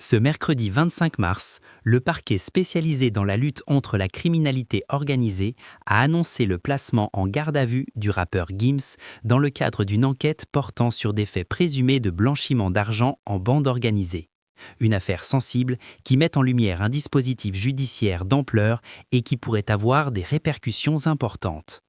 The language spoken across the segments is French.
Ce mercredi 25 mars, le parquet spécialisé dans la lutte contre la criminalité organisée a annoncé le placement en garde à vue du rappeur Gims dans le cadre d'une enquête portant sur des faits présumés de blanchiment d'argent en bande organisée. Une affaire sensible qui met en lumière un dispositif judiciaire d'ampleur et qui pourrait avoir des répercussions importantes.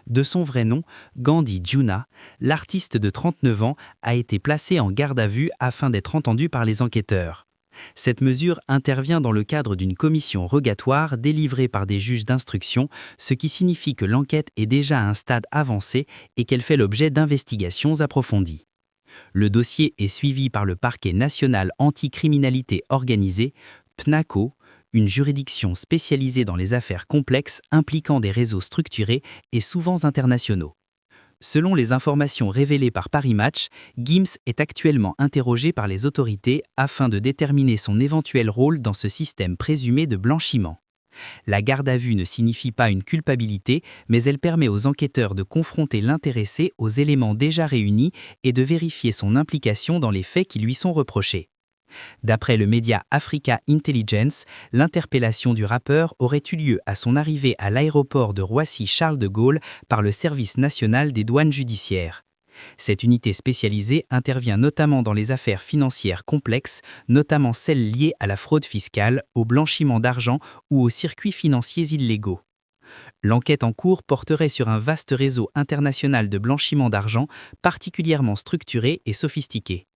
De son vrai nom, Gandhi Juna, l'artiste de 39 ans a été placé en garde à vue afin d'être entendu par les enquêteurs. Cette mesure intervient dans le cadre d'une commission rogatoire délivrée par des juges d'instruction, ce qui signifie que l'enquête est déjà à un stade avancé et qu'elle fait l'objet d'investigations approfondies. Le dossier est suivi par le parquet national anticriminalité organisée, PNACO, une juridiction spécialisée dans les affaires complexes impliquant des réseaux structurés et souvent internationaux. Selon les informations révélées par Paris Match, Gims est actuellement interrogé par les autorités afin de déterminer son éventuel rôle dans ce système présumé de blanchiment. La garde à vue ne signifie pas une culpabilité, mais elle permet aux enquêteurs de confronter l'intéressé aux éléments déjà réunis et de vérifier son implication dans les faits qui lui sont reprochés. D'après le média Africa Intelligence, l'interpellation du rappeur aurait eu lieu à son arrivée à l'aéroport de Roissy-Charles de Gaulle par le Service national des douanes judiciaires. Cette unité spécialisée intervient notamment dans les affaires financières complexes, notamment celles liées à la fraude fiscale, au blanchiment d'argent ou aux circuits financiers illégaux. L'enquête en cours porterait sur un vaste réseau international de blanchiment d'argent, particulièrement structuré et sophistiqué.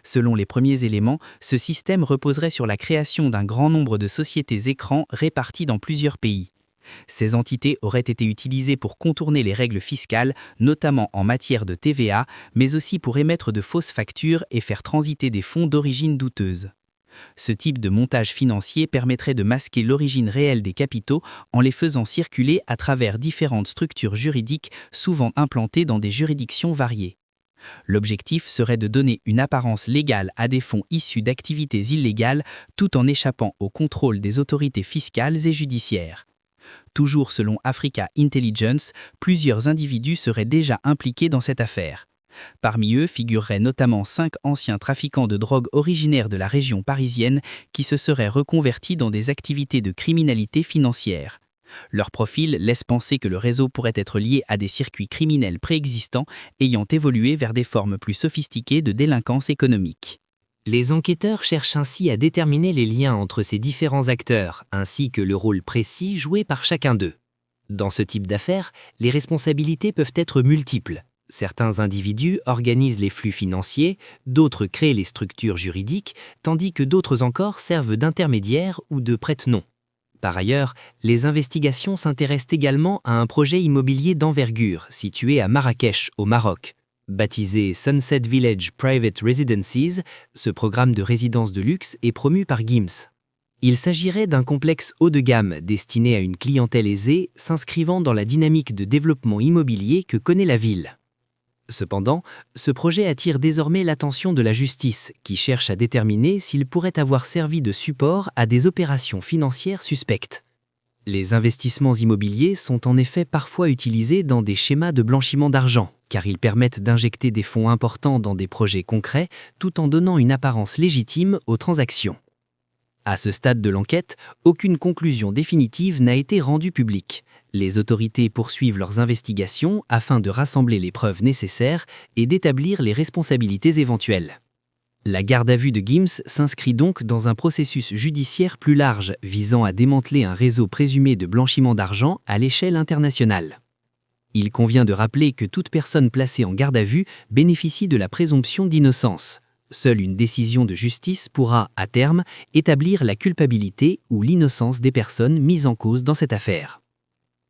Selon les premiers éléments, ce système reposerait sur la création d'un grand nombre de sociétés écrans réparties dans plusieurs pays. Ces entités auraient été utilisées pour contourner les règles fiscales, notamment en matière de TVA, mais aussi pour émettre de fausses factures et faire transiter des fonds d'origine douteuse. Ce type de montage financier permettrait de masquer l'origine réelle des capitaux en les faisant circuler à travers différentes structures juridiques souvent implantées dans des juridictions variées. L'objectif serait de donner une apparence légale à des fonds issus d'activités illégales tout en échappant au contrôle des autorités fiscales et judiciaires. Toujours selon Africa Intelligence, plusieurs individus seraient déjà impliqués dans cette affaire. Parmi eux figureraient notamment 5 anciens trafiquants de drogue originaires de la région parisienne qui se seraient reconvertis dans des activités de criminalité financière. Leur profil laisse penser que le réseau pourrait être lié à des circuits criminels préexistants ayant évolué vers des formes plus sophistiquées de délinquance économique. Les enquêteurs cherchent ainsi à déterminer les liens entre ces différents acteurs, ainsi que le rôle précis joué par chacun d'eux. Dans ce type d'affaires, les responsabilités peuvent être multiples. Certains individus organisent les flux financiers, d'autres créent les structures juridiques, tandis que d'autres encore servent d'intermédiaires ou de prête-noms. Par ailleurs, les investigations s'intéressent également à un projet immobilier d'envergure situé à Marrakech, au Maroc. Baptisé Sunset Village Private Residences, ce programme de résidence de luxe est promu par Gims. Il s'agirait d'un complexe haut de gamme destiné à une clientèle aisée s'inscrivant dans la dynamique de développement immobilier que connaît la ville. Cependant, ce projet attire désormais l'attention de la justice, qui cherche à déterminer s'il pourrait avoir servi de support à des opérations financières suspectes. Les investissements immobiliers sont en effet parfois utilisés dans des schémas de blanchiment d'argent, car ils permettent d'injecter des fonds importants dans des projets concrets, tout en donnant une apparence légitime aux transactions. À ce stade de l'enquête, aucune conclusion définitive n'a été rendue publique. Les autorités poursuivent leurs investigations afin de rassembler les preuves nécessaires et d'établir les responsabilités éventuelles. La garde à vue de Gims s'inscrit donc dans un processus judiciaire plus large visant à démanteler un réseau présumé de blanchiment d'argent à l'échelle internationale. Il convient de rappeler que toute personne placée en garde à vue bénéficie de la présomption d'innocence. Seule une décision de justice pourra, à terme, établir la culpabilité ou l'innocence des personnes mises en cause dans cette affaire.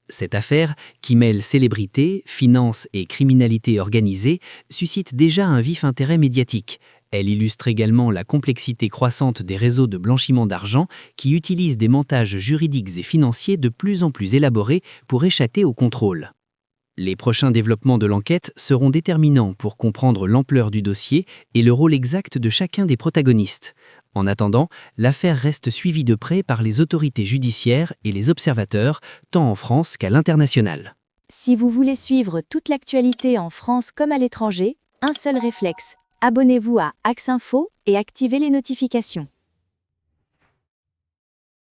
Cette affaire, qui mêle célébrité, finance et criminalité organisée, suscite déjà un vif intérêt médiatique. Elle illustre également la complexité croissante des réseaux de blanchiment d'argent qui utilisent des montages juridiques et financiers de plus en plus élaborés pour échapper au contrôle. Les prochains développements de l'enquête seront déterminants pour comprendre l'ampleur du dossier et le rôle exact de chacun des protagonistes. En attendant, l'affaire reste suivie de près par les autorités judiciaires et les observateurs, tant en France qu'à l'international. Si vous voulez suivre toute l'actualité en France comme à l'étranger, un seul réflexe, abonnez-vous à Axe Info et activez les notifications.